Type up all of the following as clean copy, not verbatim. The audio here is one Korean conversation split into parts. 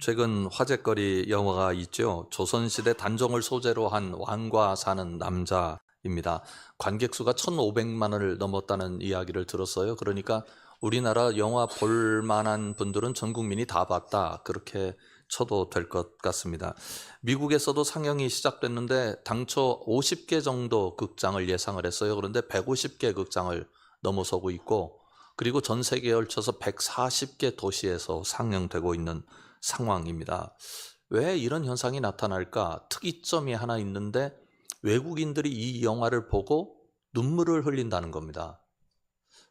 최근 화제거리 영화가 있죠. 조선시대 단종을 소재로 한 왕과 사는 남자입니다. 관객 수가 1,500만을 넘었다는 이야기를 들었어요. 그러니까 우리나라 영화 볼 만한 분들은 전 국민이 다 봤다, 그렇게 쳐도 될 것 같습니다. 미국에서도 상영이 시작됐는데 당초 50개 정도 극장을 예상을 했어요. 그런데 150개 극장을 넘어서고 있고, 그리고 전 세계에 걸쳐서 140개 도시에서 상영되고 있는 상황입니다. 왜 이런 현상이 나타날까? 특이점이 하나 있는데, 외국인들이 이 영화를 보고 눈물을 흘린다는 겁니다.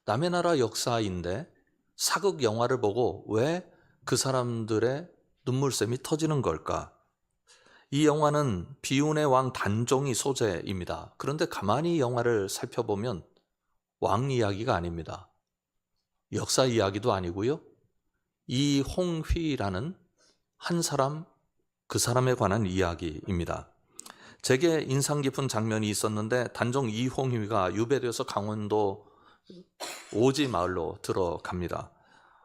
남의 나라 역사인데 사극 영화를 보고 왜 그 사람들의 눈물샘이 터지는 걸까? 이 영화는 비운의 왕 단종이 소재입니다. 그런데 가만히 영화를 살펴보면 왕 이야기가 아닙니다. 역사 이야기도 아니고요. 이홍휘라는 한 사람, 그 사람에 관한 이야기입니다. 제게 인상 깊은 장면이 있었는데, 단종 이홍휘가 유배되어서 강원도 오지 마을로 들어갑니다.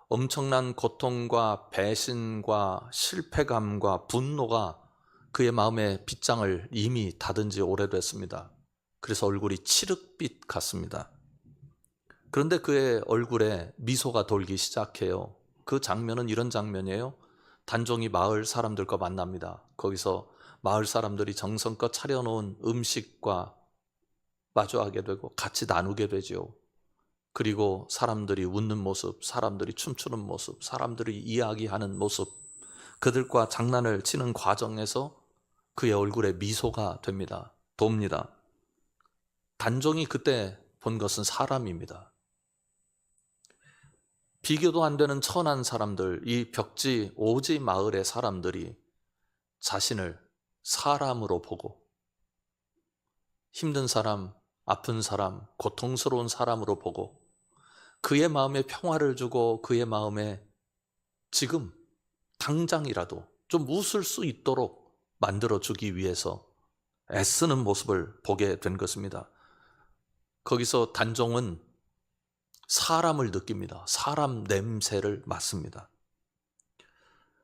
엄청난 고통과 배신과 실패감과 분노가 그의 마음에 빗장을 이미 닫은 지 오래됐습니다. 그래서 얼굴이 칠흑빛 같습니다. 그런데 그의 얼굴에 미소가 돌기 시작해요. 그 장면은 이런 장면이에요. 단종이 마을 사람들과 만납니다. 거기서 마을 사람들이 정성껏 차려놓은 음식과 마주하게 되고 같이 나누게 되죠. 그리고 사람들이 웃는 모습, 사람들이 춤추는 모습, 사람들이 이야기하는 모습, 그들과 장난을 치는 과정에서 그의 얼굴에 미소가 돕니다. 단종이 그때 본 것은 사람입니다. 비교도 안 되는 천한 사람들, 이 벽지 오지 마을의 사람들이 자신을 사람으로 보고, 힘든 사람, 아픈 사람, 고통스러운 사람으로 보고, 그의 마음에 평화를 주고 그의 마음에 지금 당장이라도 좀 웃을 수 있도록 만들어주기 위해서 애쓰는 모습을 보게 된 것입니다. 거기서 단종은 사람을 느낍니다. 사람 냄새를 맡습니다.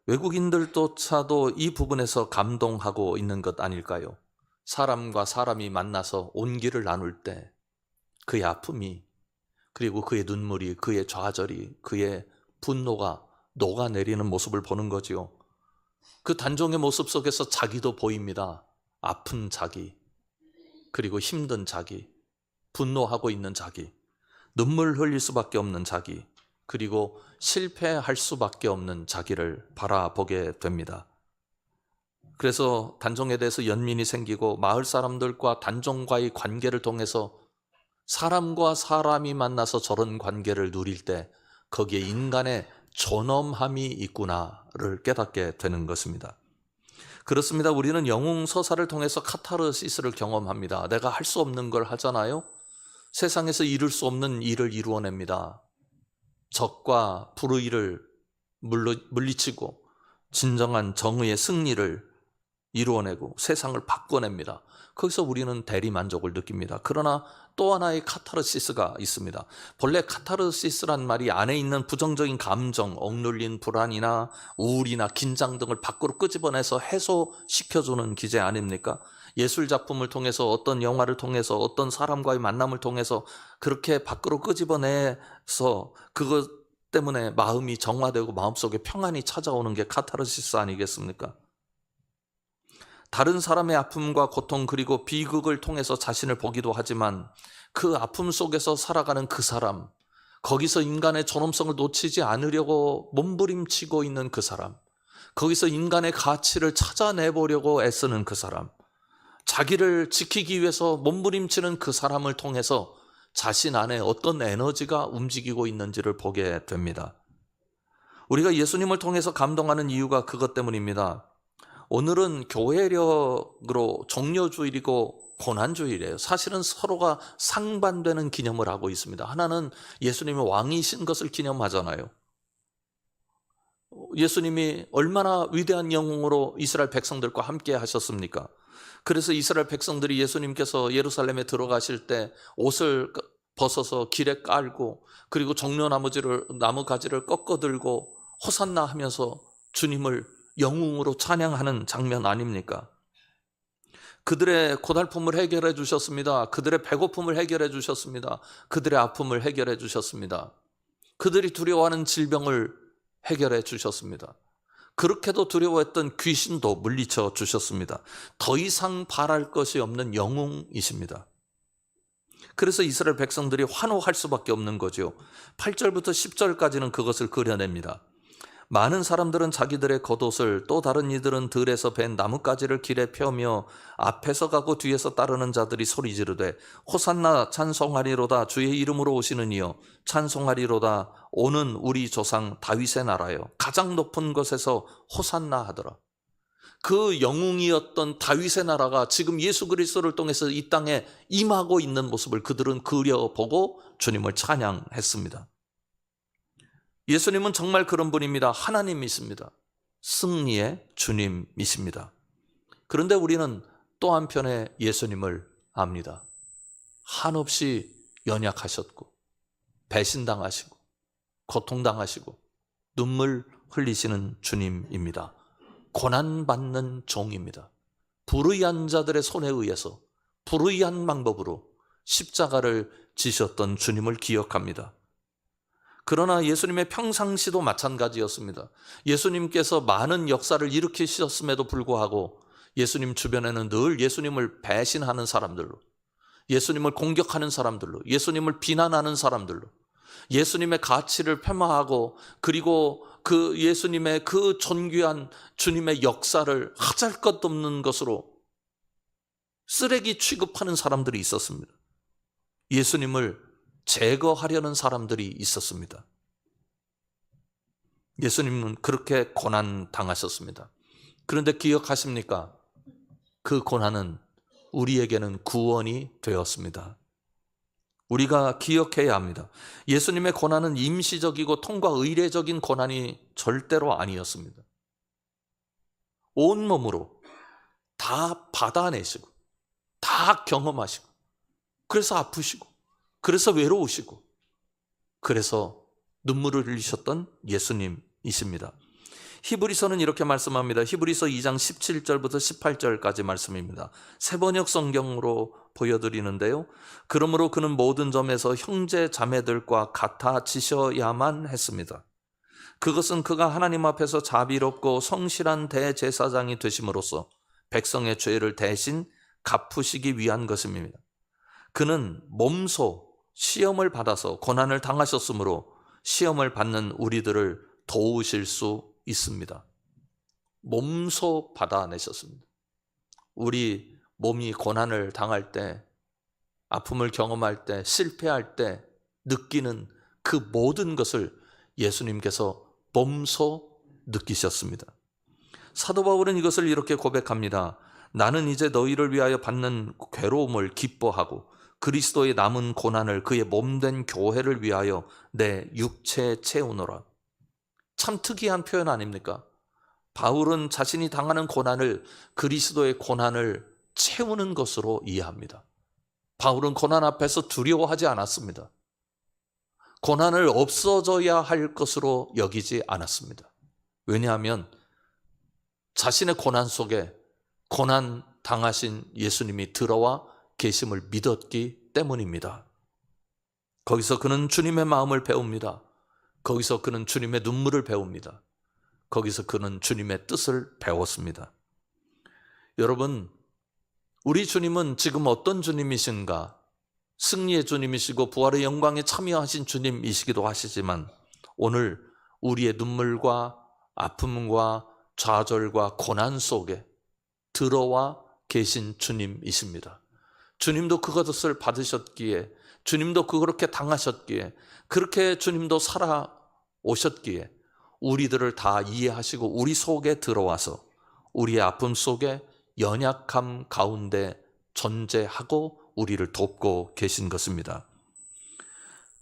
외국인들조차도 이 부분에서 감동하고 있는 것 아닐까요? 사람과 사람이 만나서 온기를 나눌 때 그의 아픔이, 그리고 그의 눈물이, 그의 좌절이, 그의 분노가 녹아내리는 모습을 보는 거지요. 그 단종의 모습 속에서 자기도 보입니다. 아픈 자기, 그리고 힘든 자기, 분노하고 있는 자기, 눈물 흘릴 수밖에 없는 자기, 그리고 실패할 수밖에 없는 자기를 바라보게 됩니다. 그래서 단종에 대해서 연민이 생기고, 마을 사람들과 단종과의 관계를 통해서 사람과 사람이 만나서 저런 관계를 누릴 때 거기에 인간의 존엄함이 있구나를 깨닫게 되는 것입니다. 그렇습니다. 우리는 영웅서사를 통해서 카타르시스를 경험합니다. 내가 할 수 없는 걸 하잖아요. 세상에서 이룰 수 없는 일을 이루어냅니다. 적과 불의를 물리치고 진정한 정의의 승리를 이루어내고 세상을 바꿔냅니다. 거기서 우리는 대리만족을 느낍니다. 그러나 또 하나의 카타르시스가 있습니다. 본래 카타르시스란 말이 안에 있는 부정적인 감정, 억눌린 불안이나 우울이나 긴장 등을 밖으로 끄집어내서 해소시켜주는 기제 아닙니까? 예술작품을 통해서, 어떤 영화를 통해서, 어떤 사람과의 만남을 통해서 그렇게 밖으로 끄집어내서 그것 때문에 마음이 정화되고 마음속에 평안이 찾아오는 게 카타르시스 아니겠습니까? 다른 사람의 아픔과 고통, 그리고 비극을 통해서 자신을 보기도 하지만 그 아픔 속에서 살아가는 그 사람, 거기서 인간의 존엄성을 놓치지 않으려고 몸부림치고 있는 그 사람, 거기서 인간의 가치를 찾아내보려고 애쓰는 그 사람, 자기를 지키기 위해서 몸부림치는 그 사람을 통해서 자신 안에 어떤 에너지가 움직이고 있는지를 보게 됩니다. 우리가 예수님을 통해서 감동하는 이유가 그것 때문입니다. 오늘은 교회력으로 종려주일이고 고난주일이에요. 사실은 서로가 상반되는 기념을 하고 있습니다. 하나는 예수님이 왕이신 것을 기념하잖아요. 예수님이 얼마나 위대한 영웅으로 이스라엘 백성들과 함께 하셨습니까? 그래서 이스라엘 백성들이 예수님께서 예루살렘에 들어가실 때 옷을 벗어서 길에 깔고, 그리고 종려나무 가지를 꺾어들고 호산나 하면서 주님을 영웅으로 찬양하는 장면 아닙니까? 그들의 고달픔을 해결해 주셨습니다. 그들의 배고픔을 해결해 주셨습니다. 그들의 아픔을 해결해 주셨습니다. 그들이 두려워하는 질병을 해결해 주셨습니다. 그렇게도 두려워했던 귀신도 물리쳐 주셨습니다. 더 이상 바랄 것이 없는 영웅이십니다. 그래서 이스라엘 백성들이 환호할 수밖에 없는 거죠. 8절부터 10절까지는 그것을 그려냅니다. 많은 사람들은 자기들의 겉옷을, 또 다른 이들은 들에서 벤 나뭇가지를 길에 펴며 앞에서 가고 뒤에서 따르는 자들이 소리 지르되 호산나 찬송하리로다 주의 이름으로 오시는 이여 찬송하리로다 오는 우리 조상 다윗의 나라여. 가장 높은 곳에서 호산나 하더라. 그 영웅이었던 다윗의 나라가 지금 예수 그리스도를 통해서 이 땅에 임하고 있는 모습을 그들은 그려보고 주님을 찬양했습니다. 예수님은 정말 그런 분입니다. 하나님이십니다. 승리의 주님이십니다. 그런데 우리는 또 한편에 예수님을 압니다. 한없이 연약하셨고 배신당하시고 고통당하시고 눈물 흘리시는 주님입니다. 고난받는 종입니다. 불의한 자들의 손에 의해서 불의한 방법으로 십자가를 지셨던 주님을 기억합니다. 그러나 예수님의 평상시도 마찬가지였습니다. 예수님께서 많은 역사를 일으키셨음에도 불구하고 예수님 주변에는 늘 예수님을 배신하는 사람들로, 예수님을 공격하는 사람들로, 예수님을 비난하는 사람들로, 예수님의 가치를 폄하하고 그리고 그 예수님의 그 존귀한 주님의 역사를 하잘것없는 것으로 쓰레기 취급하는 사람들이 있었습니다. 예수님을 제거하려는 사람들이 있었습니다. 예수님은 그렇게 고난당하셨습니다. 그런데 기억하십니까? 그 고난은 우리에게는 구원이 되었습니다. 우리가 기억해야 합니다. 예수님의 고난은 임시적이고 통과 의례적인 고난이 절대로 아니었습니다. 온몸으로 다 받아내시고 다 경험하시고 그래서 아프시고 그래서 외로우시고 그래서 눈물을 흘리셨던 예수님이십니다. 히브리서는 이렇게 말씀합니다. 히브리서 2장 17절부터 18절까지 말씀입니다. 새번역 성경으로 보여드리는데요. 그러므로 그는 모든 점에서 형제 자매들과 같아지셔야만 했습니다. 그것은 그가 하나님 앞에서 자비롭고 성실한 대제사장이 되심으로써 백성의 죄를 대신 갚으시기 위한 것입니다. 그는 몸소 시험을 받아서 고난을 당하셨으므로 시험을 받는 우리들을 도우실 수 있습니다. 몸소 받아내셨습니다. 우리 몸이 고난을 당할 때, 아픔을 경험할 때, 실패할 때 느끼는 그 모든 것을 예수님께서 몸소 느끼셨습니다. 사도 바울은 이것을 이렇게 고백합니다. 나는 이제 너희를 위하여 받는 괴로움을 기뻐하고 그리스도의 남은 고난을 그의 몸된 교회를 위하여 내 육체에 채우노라. 참 특이한 표현 아닙니까? 바울은 자신이 당하는 고난을 그리스도의 고난을 채우는 것으로 이해합니다. 바울은 고난 앞에서 두려워하지 않았습니다. 고난을 없어져야 할 것으로 여기지 않았습니다. 왜냐하면 자신의 고난 속에 고난 당하신 예수님이 들어와 계심을 믿었기 때문입니다. 거기서 그는 주님의 마음을 배웁니다. 거기서 그는 주님의 눈물을 배웁니다. 거기서 그는 주님의 뜻을 배웠습니다. 여러분, 우리 주님은 지금 어떤 주님이신가? 승리의 주님이시고 부활의 영광에 참여하신 주님이시기도 하시지만 오늘 우리의 눈물과 아픔과 좌절과 고난 속에 들어와 계신 주님이십니다. 주님도 그것을 받으셨기에, 주님도 그렇게 당하셨기에, 그렇게 주님도 살아오셨기에 우리들을 다 이해하시고 우리 속에 들어와서 우리의 아픔 속에 연약함 가운데 존재하고 우리를 돕고 계신 것입니다.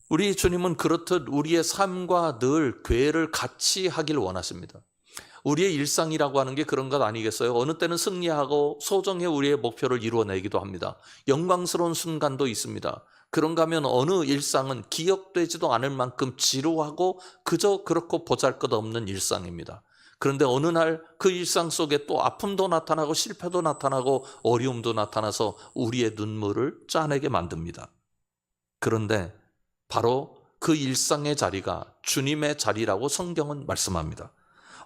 우리 주님은 그렇듯 우리의 삶과 늘 궤를 같이 하길 원하십니다. 우리의 일상이라고 하는 게 그런 것 아니겠어요? 어느 때는 승리하고 소정의 우리의 목표를 이루어내기도 합니다. 영광스러운 순간도 있습니다. 그런가 하면 어느 일상은 기억되지도 않을 만큼 지루하고 그저 그렇고 보잘것없는 일상입니다. 그런데 어느 날 그 일상 속에 또 아픔도 나타나고 실패도 나타나고 어려움도 나타나서 우리의 눈물을 짜내게 만듭니다. 그런데 바로 그 일상의 자리가 주님의 자리라고 성경은 말씀합니다.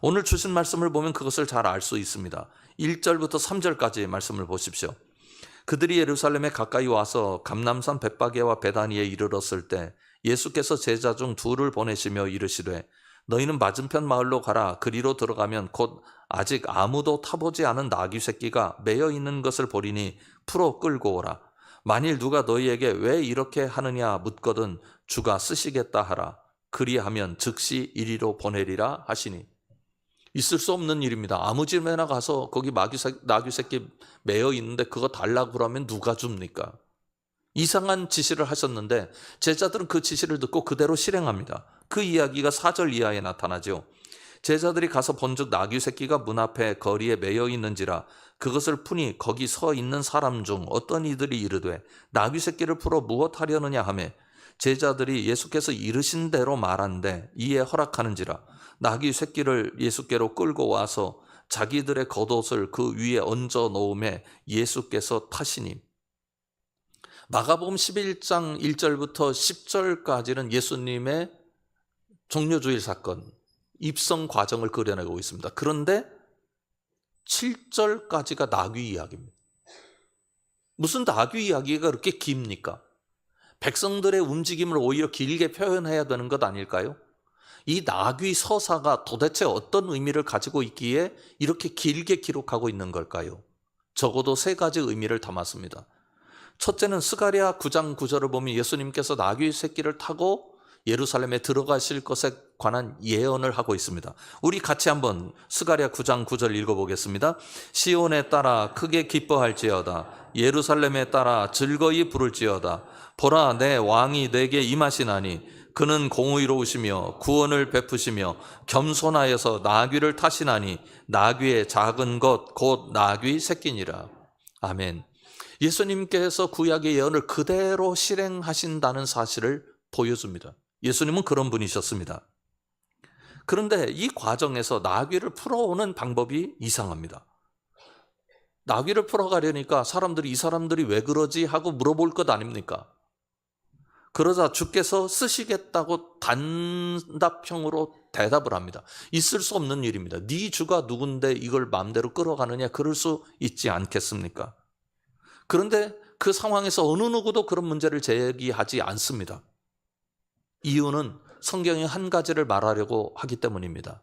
오늘 주신 말씀을 보면 그것을 잘 알 수 있습니다. 1절부터 3절까지의 말씀을 보십시오. 그들이 예루살렘에 가까이 와서 감람산 벳바게와 베다니에 이르렀을 때 예수께서 제자 중 둘을 보내시며 이르시되 너희는 맞은편 마을로 가라. 그리로 들어가면 곧 아직 아무도 타보지 않은 나귀 새끼가 매여 있는 것을 보리니 풀어 끌고 오라. 만일 누가 너희에게 왜 이렇게 하느냐 묻거든 주가 쓰시겠다 하라. 그리하면 즉시 이리로 보내리라 하시니. 있을 수 없는 일입니다. 아무 집에나 가서 거기 나귀 새끼 매여 있는데 그거 달라고 그러면 누가 줍니까? 이상한 지시를 하셨는데 제자들은 그 지시를 듣고 그대로 실행합니다. 그 이야기가 4절 이하에 나타나죠. 제자들이 가서 본즉 나귀 새끼가 문 앞에 거리에 매여 있는지라. 그것을 푸니 거기 서 있는 사람 중 어떤 이들이 이르되 나귀 새끼를 풀어 무엇하려느냐 하매 제자들이 예수께서 이르신 대로 말한데 이에 허락하는지라. 나귀 새끼를 예수께로 끌고 와서 자기들의 겉옷을 그 위에 얹어 놓음에 예수께서 타시니. 마가복음 11장 1절부터 10절까지는 예수님의 종려주일 사건, 입성 과정을 그려내고 있습니다. 그런데 7절까지가 나귀 이야기입니다. 무슨 나귀 이야기가 그렇게 깁니까? 백성들의 움직임을 오히려 길게 표현해야 되는 것 아닐까요? 이 나귀 서사가 도대체 어떤 의미를 가지고 있기에 이렇게 길게 기록하고 있는 걸까요? 적어도 3가지 의미를 담았습니다. 첫째는 스가랴 9장 9절을 보면 예수님께서 나귀 새끼를 타고 예루살렘에 들어가실 것에 관한 예언을 하고 있습니다. 우리 같이 한번 스가랴 9장 9절 읽어보겠습니다. 시온에 따라 크게 기뻐할지어다. 예루살렘에 따라 즐거이 부를지어다. 보라, 내 왕이 내게 임하시나니 그는 공의로우시며 구원을 베푸시며 겸손하여서 나귀를 타시나니 나귀의 작은 것 곧 나귀 새끼니라. 아멘. 예수님께서 구약의 예언을 그대로 실행하신다는 사실을 보여줍니다. 예수님은 그런 분이셨습니다. 그런데 이 과정에서 나귀를 풀어오는 방법이 이상합니다. 나귀를 풀어가려니까 사람들이 이 사람들이 왜 그러지 하고 물어볼 것 아닙니까? 그러자 주께서 쓰시겠다고 단답형으로 대답을 합니다. 있을 수 없는 일입니다. 네 주가 누군데 이걸 마음대로 끌어가느냐, 그럴 수 있지 않겠습니까? 그런데 그 상황에서 어느 누구도 그런 문제를 제기하지 않습니다. 이유는 성경이 한 가지를 말하려고 하기 때문입니다.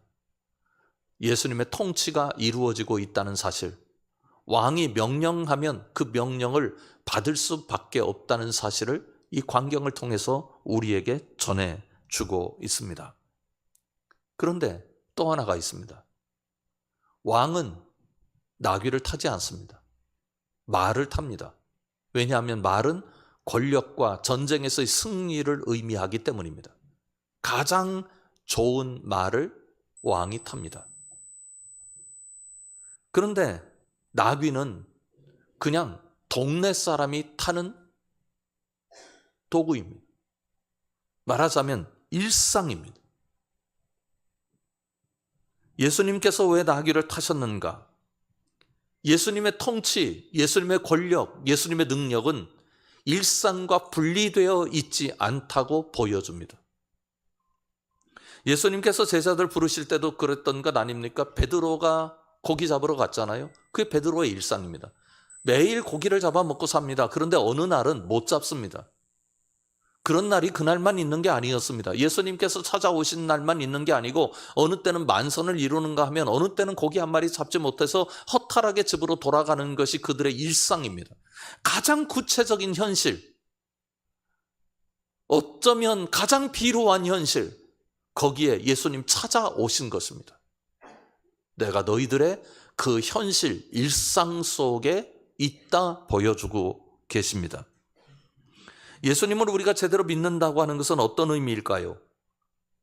예수님의 통치가 이루어지고 있다는 사실, 왕이 명령하면 그 명령을 받을 수밖에 없다는 사실을 이 광경을 통해서 우리에게 전해주고 있습니다. 그런데 또 하나가 있습니다. 왕은 나귀를 타지 않습니다. 말을 탑니다. 왜냐하면 말은 권력과 전쟁에서의 승리를 의미하기 때문입니다. 가장 좋은 말을 왕이 탑니다. 그런데 나귀는 그냥 동네 사람이 타는 도구입니다. 말하자면 일상입니다. 예수님께서 왜 나귀를 타셨는가? 예수님의 통치, 예수님의 권력, 예수님의 능력은 일상과 분리되어 있지 않다고 보여줍니다. 예수님께서 제자들 부르실 때도 그랬던 것 아닙니까? 베드로가 고기 잡으러 갔잖아요. 그게 베드로의 일상입니다. 매일 고기를 잡아 먹고 삽니다. 그런데 어느 날은 못 잡습니다. 그런 날이 그날만 있는 게 아니었습니다. 예수님께서 찾아오신 날만 있는 게 아니고 어느 때는 만선을 이루는가 하면 어느 때는 고기 한 마리 잡지 못해서 허탈하게 집으로 돌아가는 것이 그들의 일상입니다. 가장 구체적인 현실, 어쩌면 가장 비루한 현실, 거기에 예수님 찾아오신 것입니다. 내가 너희들의 그 현실, 일상 속에 있다 보여주고 계십니다. 예수님을 우리가 제대로 믿는다고 하는 것은 어떤 의미일까요?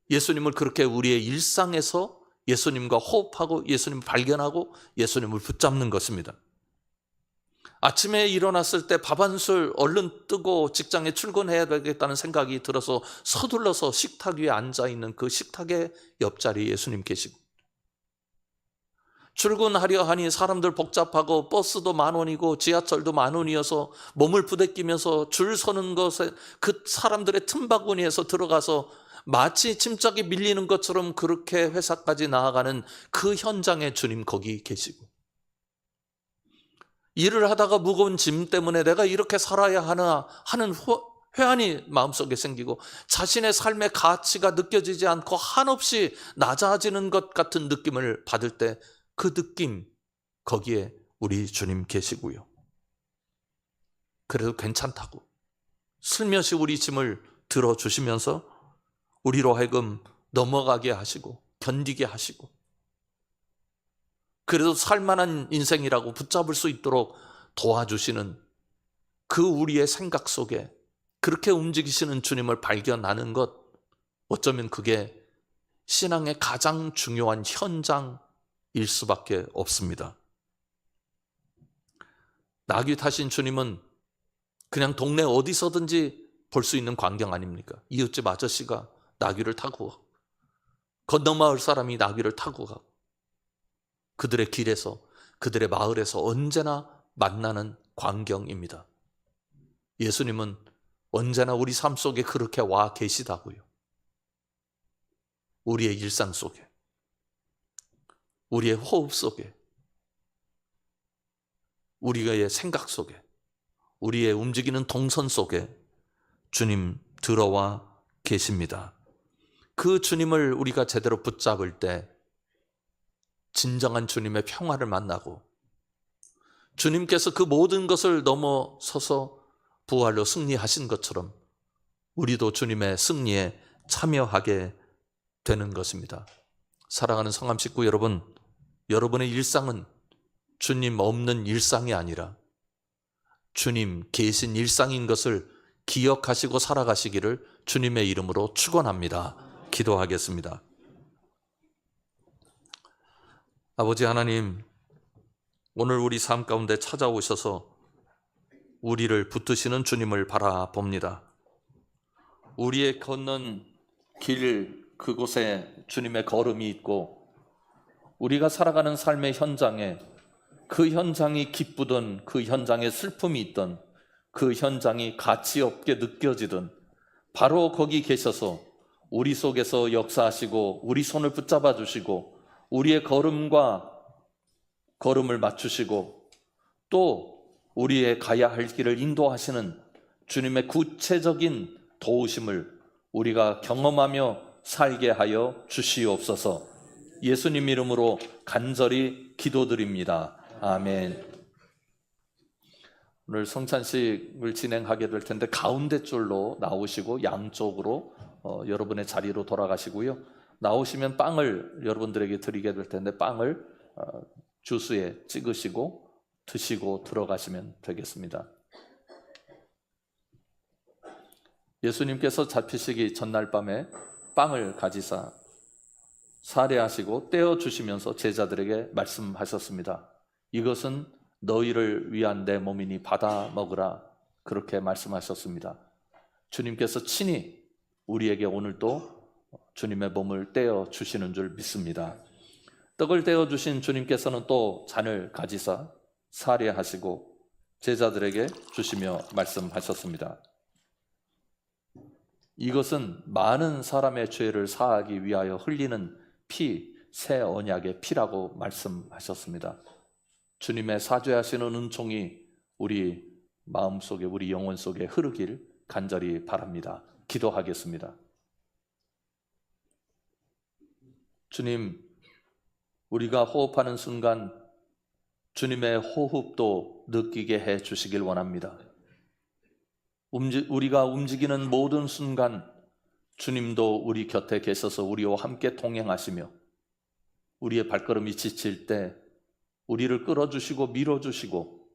예수님을 그렇게 우리의 일상에서 예수님과 호흡하고 예수님을 발견하고 예수님을 붙잡는 것입니다. 아침에 일어났을 때 밥 한 술 얼른 뜨고 직장에 출근해야 되겠다는 생각이 들어서 서둘러서 식탁 위에 앉아있는 그 식탁의 옆자리에 예수님 계시고, 출근하려 하니 사람들 복잡하고 버스도 10,000원이고 지하철도 10,000원이어서 몸을 부대끼면서 줄 서는 것에 그 사람들의 틈바구니에서 들어가서 마치 짐짝이 밀리는 것처럼 그렇게 회사까지 나아가는 그 현장에 주님 거기 계시고, 일을 하다가 무거운 짐 때문에 내가 이렇게 살아야 하나 하는 회한이 마음속에 생기고, 자신의 삶의 가치가 느껴지지 않고 한없이 낮아지는 것 같은 느낌을 받을 때 그 느낌, 거기에 우리 주님 계시고요. 그래도 괜찮다고 슬며시 우리 짐을 들어주시면서 우리로 하여금 넘어가게 하시고 견디게 하시고, 그래도 살만한 인생이라고 붙잡을 수 있도록 도와주시는 그 우리의 생각 속에 그렇게 움직이시는 주님을 발견하는 것, 어쩌면 그게 신앙의 가장 중요한 현장일 수밖에 없습니다. 나귀 타신 주님은 그냥 동네 어디서든지 볼 수 있는 광경 아닙니까? 이웃집 아저씨가 나귀를 타고 가고, 건너마을 사람이 나귀를 타고 가고, 그들의 길에서, 그들의 마을에서 언제나 만나는 광경입니다. 예수님은 언제나 우리 삶 속에 그렇게 와 계시다고요. 우리의 일상 속에, 우리의 호흡 속에, 우리의 생각 속에, 우리의 움직이는 동선 속에 주님 들어와 계십니다. 그 주님을 우리가 제대로 붙잡을 때 진정한 주님의 평화를 만나고, 주님께서 그 모든 것을 넘어서서 부활로 승리하신 것처럼 우리도 주님의 승리에 참여하게 되는 것입니다. 사랑하는 성암 식구 여러분, 여러분의 일상은 주님 없는 일상이 아니라 주님 계신 일상인 것을 기억하시고 살아가시기를 주님의 이름으로 축원합니다. 기도하겠습니다. 아버지 하나님, 오늘 우리 삶 가운데 찾아오셔서 우리를 붙드시는 주님을 바라봅니다. 우리의 걷는 길 그곳에 주님의 걸음이 있고, 우리가 살아가는 삶의 현장에 그 현장이 기쁘든 그 현장에 슬픔이 있든 그 현장이 가치 없게 느껴지든 바로 거기 계셔서 우리 속에서 역사하시고 우리 손을 붙잡아 주시고 우리의 걸음과 걸음을 맞추시고 또 우리의 가야 할 길을 인도하시는 주님의 구체적인 도우심을 우리가 경험하며 살게 하여 주시옵소서. 예수님 이름으로 간절히 기도드립니다. 아멘. 오늘 성찬식을 진행하게 될 텐데 가운데 줄로 나오시고 양쪽으로 여러분의 자리로 돌아가시고요. 나오시면 빵을 여러분들에게 드리게 될 텐데 빵을 주스에 찍으시고 드시고 들어가시면 되겠습니다. 예수님께서 잡히시기 전날 밤에 빵을 가지사 사례하시고 떼어주시면서 제자들에게 말씀하셨습니다. 이것은 너희를 위한 내 몸이니 받아 먹으라, 그렇게 말씀하셨습니다. 주님께서 친히 우리에게 오늘도 주님의 몸을 떼어주시는 줄 믿습니다. 떡을 떼어주신 주님께서는 또 잔을 가지사 사례하시고 제자들에게 주시며 말씀하셨습니다. 이것은 많은 사람의 죄를 사하기 위하여 흘리는 피, 새 언약의 피라고 말씀하셨습니다. 주님의 사죄하시는 은총이 우리 마음속에, 우리 영혼 속에 흐르길 간절히 바랍니다. 기도하겠습니다. 주님, 우리가 호흡하는 순간 주님의 호흡도 느끼게 해 주시길 원합니다. 우리가 움직이는 모든 순간 주님도 우리 곁에 계셔서 우리와 함께 동행하시며 우리의 발걸음이 지칠 때 우리를 끌어주시고 밀어주시고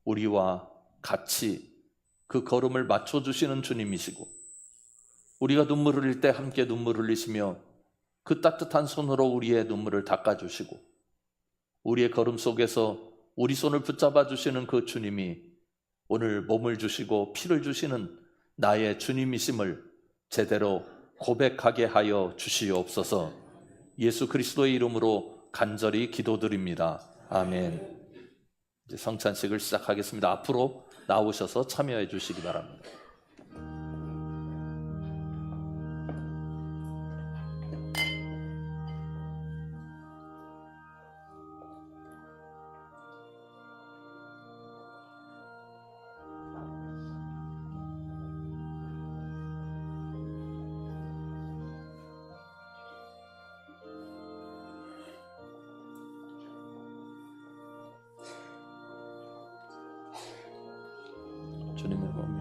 우리와 같이 그 걸음을 맞춰주시는 주님이시고, 우리가 눈물 흘릴 때 함께 눈물 흘리시며 그 따뜻한 손으로 우리의 눈물을 닦아주시고 우리의 걸음 속에서 우리 손을 붙잡아 주시는 그 주님이 오늘 몸을 주시고 피를 주시는 나의 주님이심을 제대로 고백하게 하여 주시옵소서. 예수 그리스도의 이름으로 간절히 기도드립니다. 아멘. 이제 성찬식을 시작하겠습니다. 앞으로 나오셔서 참여해 주시기 바랍니다. 주님의 몸이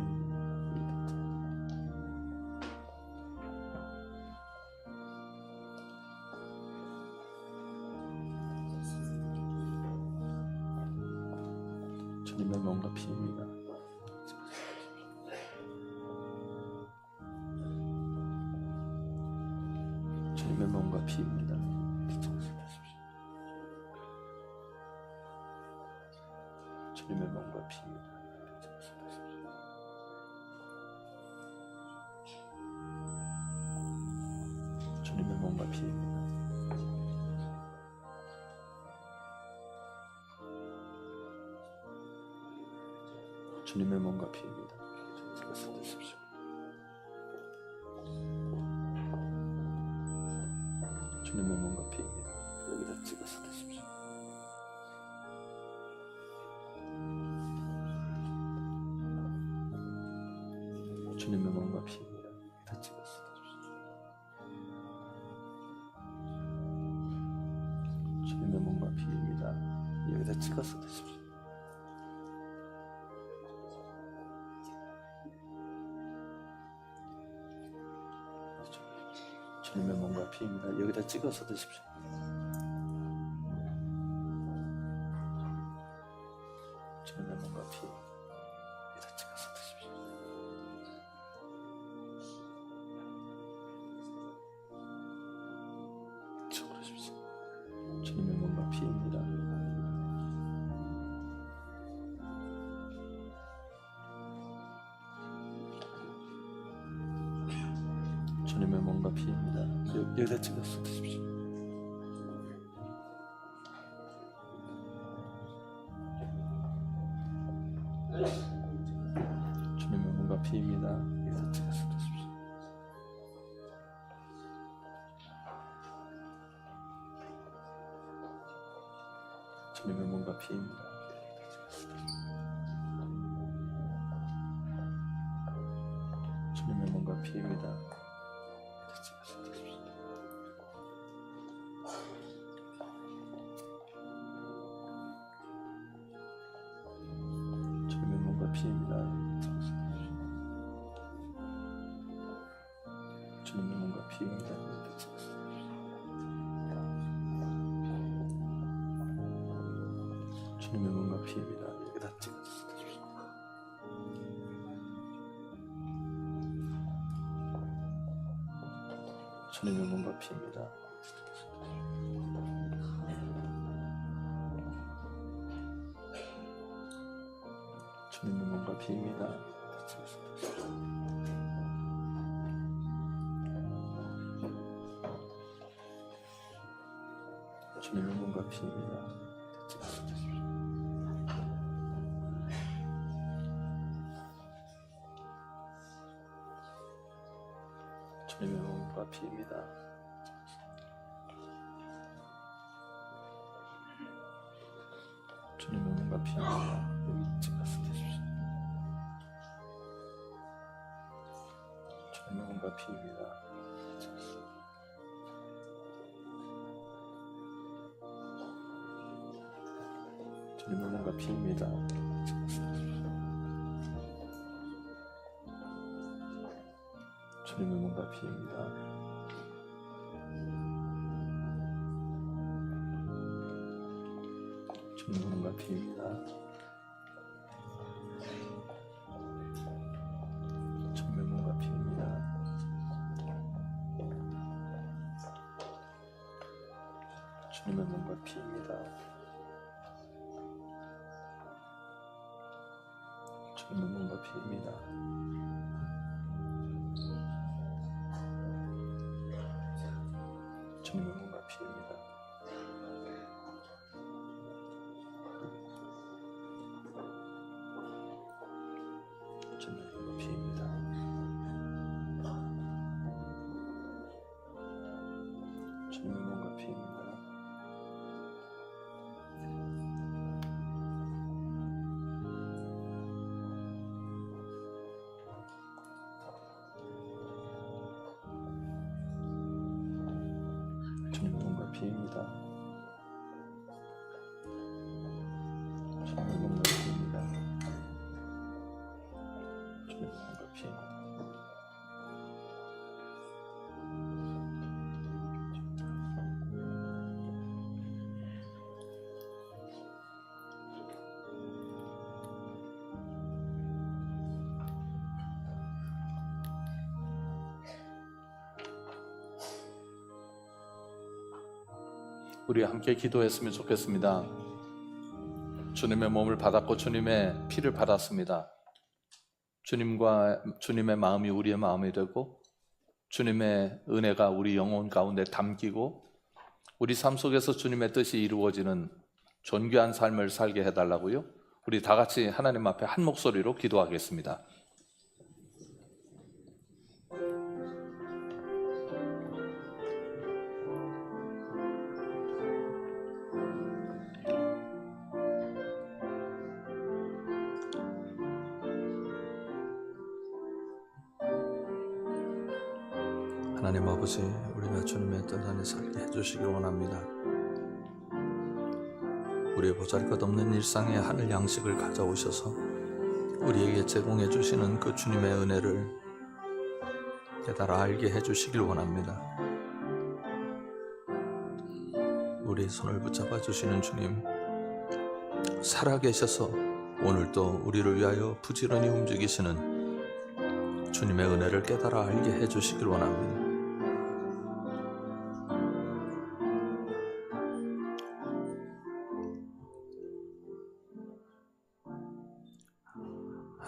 주님의 몸과 피입니다. 주님의 몸과 피입니다. 주님의 몸과 피입니다. 주님의 몸과 피입니다. 주님의 몸과 피입니다. 찍어서 드십시오. 주님의 몸과 피입니다. 여기다 찍어서 드십시오. 주님의 몸과 피입니다. 여기다 찍어서 드십시오. 주님의 몸과 피입니다. 여기다 찍어서 드십시오. 주님의 몸과 피입니다. 여기다 찍어서 드십시오. 주님의 몸과 피 여기다 찍어서 드십시오. 이쪽으로 주십시오. 주님의 몸과 피입니다. 주님의 몸과 피입니다. 여기다 찍어서 드십시오. 주님의 몸과 피입니다. 여기다 찍어서 드십시오. 주님의 몸과 피입니다. 주님의 몸과 피입니다. 주님의 몸과 피입니다. 주님의 몸과 피입니다. 주님의 몸과 피입니다. 여기다 찍어서 드십시오. 주님의 몸과 피입니다. 주님의 몸과 피입니다. 주님의 몸과 피입니다. 주님의 몸과 피입니다. 주님의 몸과 피입니다. 여기 찍어서 드십시오. 주님의 몸과 피입니다. 주님의 몸과 피입니다. 주님의 몸과 피입니다. 주님의 몸과 피입니다. 주님의 몸과 피입니다. 주님의 몸과 피입니다. 주님의 몸과 피입니다. 주님의 몸과 피입니다. 우리 함께 기도했으면 좋겠습니다. 주님의 몸을 받았고 주님의 피를 받았습니다. 주님과 주님의 마음이 우리의 마음이 되고 주님의 은혜가 우리 영혼 가운데 담기고 우리 삶 속에서 주님의 뜻이 이루어지는 존귀한 삶을 살게 해달라고요. 우리 다 같이 하나님 앞에 한 목소리로 기도하겠습니다. 하나님 아버지, 우리가 주님의 뜻 안에 살게 해주시길 원합니다. 우리의 보잘것없는 일상에 하늘 양식을 가져오셔서 우리에게 제공해 주시는 그 주님의 은혜를 깨달아 알게 해주시길 원합니다. 우리의 손을 붙잡아 주시는 주님, 살아계셔서 오늘도 우리를 위하여 부지런히 움직이시는 주님의 은혜를 깨달아 알게 해주시길 원합니다.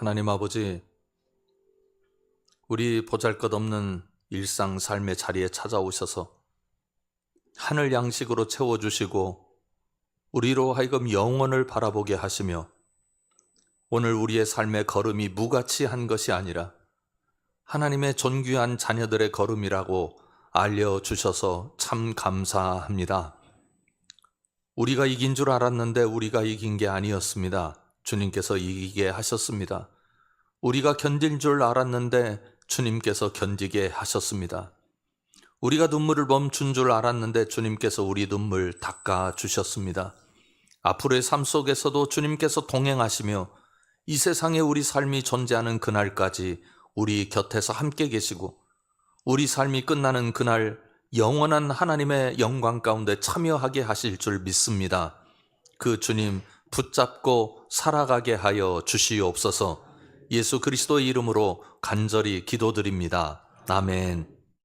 하나님 아버지, 우리 보잘것없는 일상 삶의 자리에 찾아오셔서 하늘 양식으로 채워주시고 우리로 하여금 영원을 바라보게 하시며 오늘 우리의 삶의 걸음이 무가치한 것이 아니라 하나님의 존귀한 자녀들의 걸음이라고 알려주셔서 참 감사합니다. 우리가 이긴 줄 알았는데 우리가 이긴 게 아니었습니다. 주님께서 이기게 하셨습니다. 우리가 견딜 줄 알았는데 주님께서 견디게 하셨습니다. 우리가 눈물을 멈춘 줄 알았는데 주님께서 우리 눈물 닦아 주셨습니다. 앞으로의 삶 속에서도 주님께서 동행하시며 이 세상에 우리 삶이 존재하는 그날까지 우리 곁에서 함께 계시고 우리 삶이 끝나는 그날 영원한 하나님의 영광 가운데 참여하게 하실 줄 믿습니다. 그 주님 붙잡고 살아가게 하여 주시옵소서. 예수 그리스도의 이름으로 간절히 기도드립니다. 아멘.